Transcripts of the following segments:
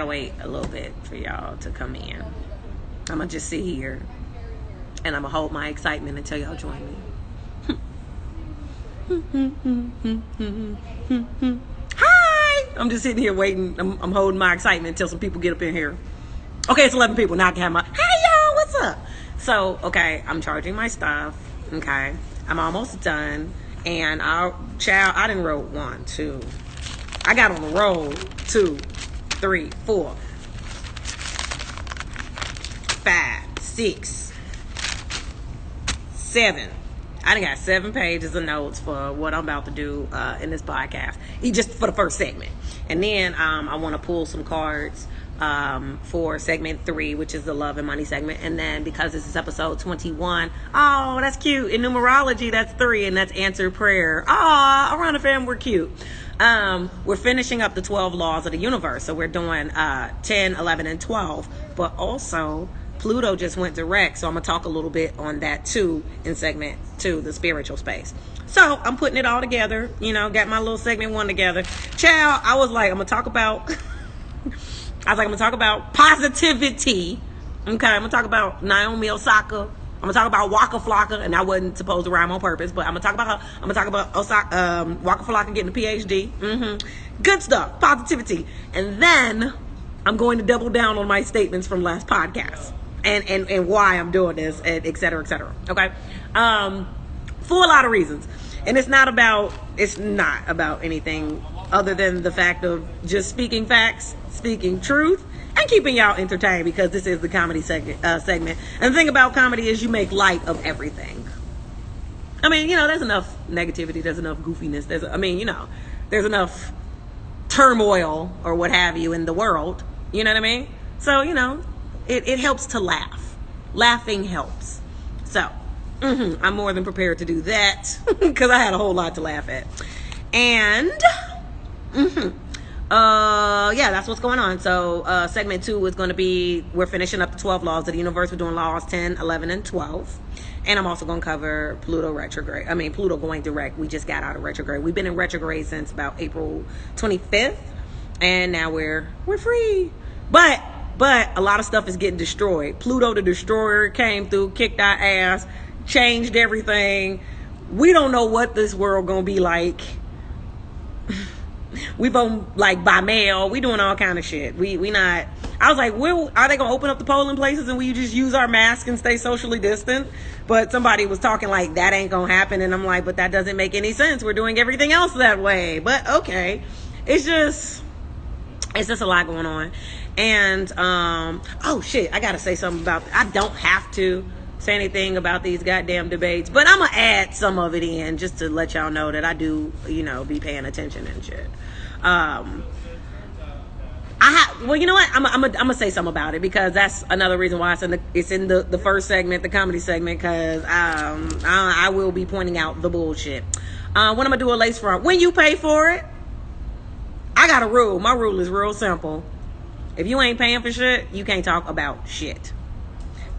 I'll wait a little bit for y'all to come in. I'm gonna just sit here and I'm gonna hold my excitement until y'all join me. Hi! I'm just sitting here waiting. I'm holding my excitement until some people get up in here. Okay, it's 11 people. Now I can have my, hey y'all, what's up? So, okay, I'm charging my stuff. Okay, I'm almost done. And I didn't roll 1, 2. I got on the roll 2, 3, 4, 5, 6, 7. I done got 7 pages of notes for what I'm about to do in this podcast, just for the first segment. And then I want to pull some cards for segment 3, which is the love and money segment. And then because this is episode 21, oh, that's cute. In numerology, that's 3, and that's answered prayer. Oh, around the fam, we're cute. We're finishing up the 12 laws of the universe. So we're doing 10, 11, and 12. But also, Pluto just went direct. So I'm going to talk a little bit on that too in segment 2, the spiritual space. So I'm putting it all together. Got my little segment 1 together. Child, I was like, I'm going to talk about... I'm going to talk about positivity. Okay, I'm going to talk about Naomi Osaka. I'm going to talk about Waka Flocka, and I wasn't supposed to rhyme on purpose, but I'm going to talk about her. I'm going to talk about Waka Flocka getting a PhD. Good stuff, positivity. And then I'm going to double down on my statements from last podcast and why I'm doing this, and et cetera, okay? For a lot of reasons. And it's not about anything other than the fact of just speaking facts, speaking truth, and keeping y'all entertained, because this is the comedy segment. And the thing about comedy is you make light of everything. I mean, there's enough negativity, there's enough goofiness, there's enough turmoil or what have you in the world. You know what I mean? So, it helps to laugh. Laughing helps. So, I'm more than prepared to do that because I had a whole lot to laugh at. And... that's what's going on. So segment 2 is going to be, we're finishing up the 12 laws of the universe. We're doing laws 10, 11, and 12. And I'm also going to cover Pluto going direct. We just got out of retrograde. We've been in retrograde since about April 25th, and now we're free. But a lot of stuff is getting destroyed. Pluto the destroyer came through, kicked our ass, changed everything. We don't know what this world going to be like. We vote by mail. We doing all kind of shit. We not. I was like, are they gonna open up the polling places and we just use our mask and stay socially distant? But somebody was talking like that ain't gonna happen, and I'm like, but that doesn't make any sense. We're doing everything else that way. But okay, it's just a lot going on. And oh shit, I gotta say something about. I don't have to say anything about these goddamn debates, but I'm gonna add some of it in just to let y'all know that I do, be paying attention and shit. Well, you know what? I'm gonna say something about it, because that's another reason why it's in the first segment, the comedy segment, because I will be pointing out the bullshit. When I'm gonna do a lace front, when you pay for it, I got a rule. My rule is real simple. If you ain't paying for shit, you can't talk about shit.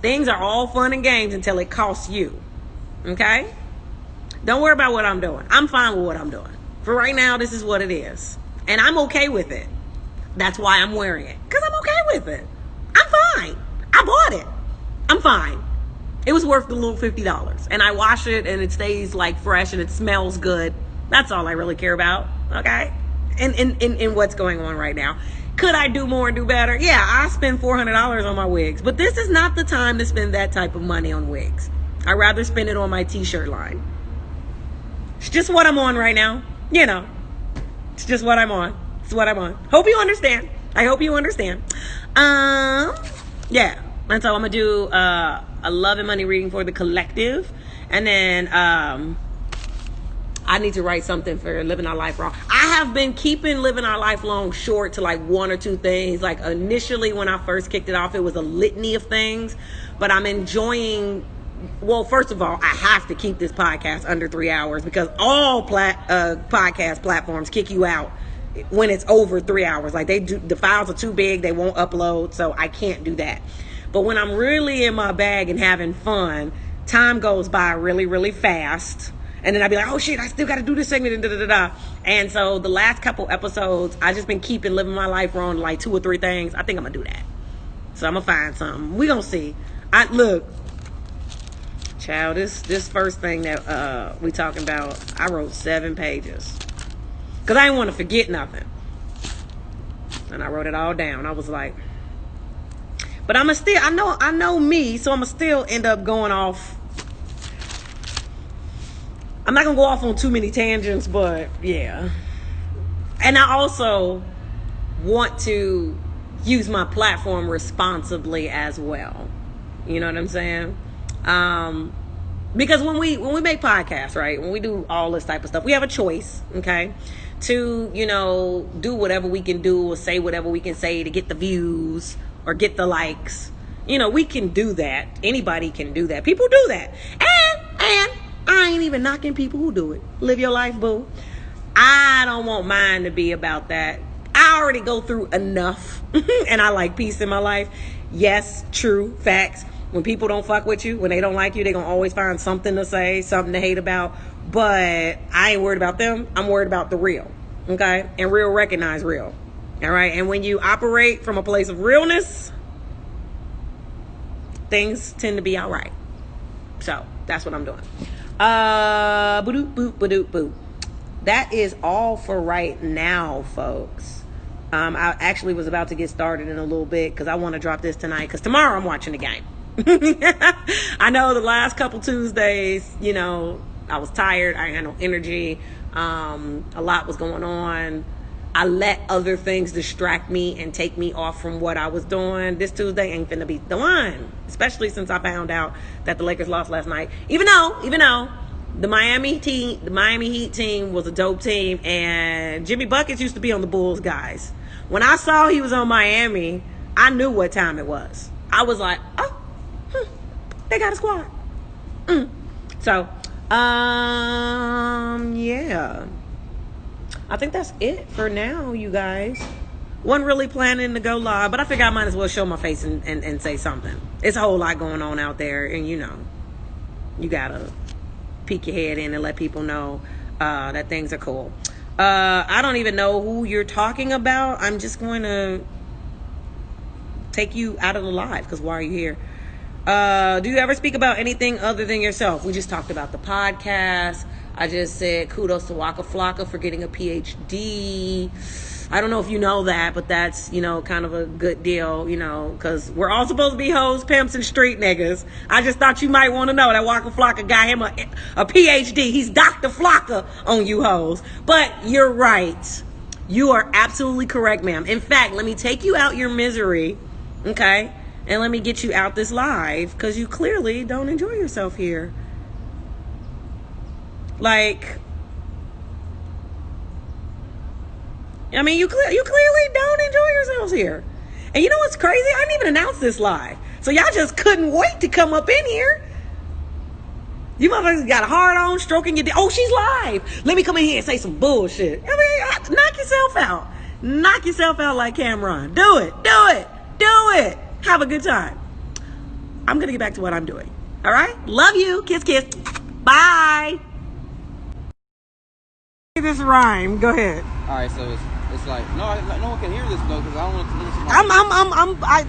Things are all fun and games until it costs you. Okay? Don't worry about what I'm doing. I'm fine with what I'm doing. For right now, this is what it is. And I'm okay with it. That's why I'm wearing it. Because I'm okay with it. I'm fine. I bought it. I'm fine. It was worth the little $50. And I wash it and it stays fresh and it smells good. That's all I really care about. Okay? In what's going on right now. Could I do more and do better? Yeah, I spend $400 on my wigs. But this is not the time to spend that type of money on wigs. I'd rather spend it on my t-shirt line. It's just what I'm on right now. It's just what I'm on. It's what I'm on. Hope you understand. I hope you understand. Yeah. And so I'm going to do a love and money reading for the collective. And then I need to write something for Living Our Life Wrong. I have been keeping Living Our Life Long short to 1 or 2 things. Initially when I first kicked it off, it was a litany of things. But I'm enjoying... Well, first of all, I have to keep this podcast under 3 hours, because all podcast platforms kick you out when it's over 3 hours. The files are too big, they won't upload, so I can't do that. But when I'm really in my bag and having fun, time goes by really, really fast. And then I'd be like, oh shit, I still got to do this segment and da-da-da-da. And so the last couple episodes, I just been keeping living my life on like 2 or 3 things. I think I'm going to do that. So I'm going to find something. We going to see. Look, child, this first thing that we talking about, I wrote 7 pages. Because I didn't want to forget nothing. And I wrote it all down. I was like, but I'm going to still, I know me, so I'm going to still end up going off. I'm not going to go off on too many tangents, but yeah. And I also want to use my platform responsibly as well. You know what I'm saying? Because when we make podcasts, right, when we do all this type of stuff, we have a choice, okay, to, you know, do whatever we can do or say whatever we can say to get the views or get the likes. You know, we can do that. Anybody can do that. People do that. And I ain't even knocking people who do it. Live your life, boo. I don't want mine to be about that. I already go through enough and I like peace in my life. Yes, true, facts. When people don't fuck with you, when they don't like you, they're going to always find something to say, something to hate about. But I ain't worried about them. I'm worried about the real. Okay? And real recognize real. All right? And when you operate from a place of realness, things tend to be all right. So that's what I'm doing. Ba-doop, boop, ba-doop, boop. That is all for right now, folks. I actually was about to get started in a little bit because I want to drop this tonight because tomorrow I'm watching the game. I know the last couple Tuesdays, you know, I was tired. I had no energy. A lot was going on. I let other things distract me and take me off from what I was doing. This Tuesday ain't finna be the one, especially since I found out that the Lakers lost last night. Even though the Miami Heat team was a dope team, and Jimmy Buckets used to be on the Bulls, guys. When I saw he was on Miami, I knew what time it was. I was like, oh, they got a squad. So, yeah. I think that's it for now, you guys. Wasn't really planning to go live, but I figured I might as well show my face and say something. It's a whole lot going on out there, and you know, you gotta peek your head in and let people know that things are cool. I don't even know who you're talking about. I'm just going to take you out of the live, because why are you here? Do you ever speak about anything other than yourself? We just talked about the podcast. I just said kudos to Waka Flocka for getting a PhD. I don't know if you know that, but that's, you know, kind of a good deal, you know, because we're all supposed to be hoes, pimps, and street niggas. I just thought you might want to know that Waka Flocka got him a PhD. He's Dr. Flocka on you hoes. But you're right. You are absolutely correct, ma'am. In fact, let me take you out your misery, okay? And let me get you out this live, because you clearly don't enjoy yourself here. Like, I mean, you clearly don't enjoy yourselves here. And you know what's crazy? I didn't even announce this live. So y'all just couldn't wait to come up in here. You motherfuckers got a hard on, stroking your dick. Oh, she's live. Let me come in here and say some bullshit. I mean, knock yourself out. Knock yourself out like Cameron. Do it. Do it. Do it. Have a good time. I'm going to get back to what I'm doing. All right? Love you. Kiss, kiss. Bye. This rhyme. Go ahead. All right, so it's like no one can hear this though because I don't want to listen to my.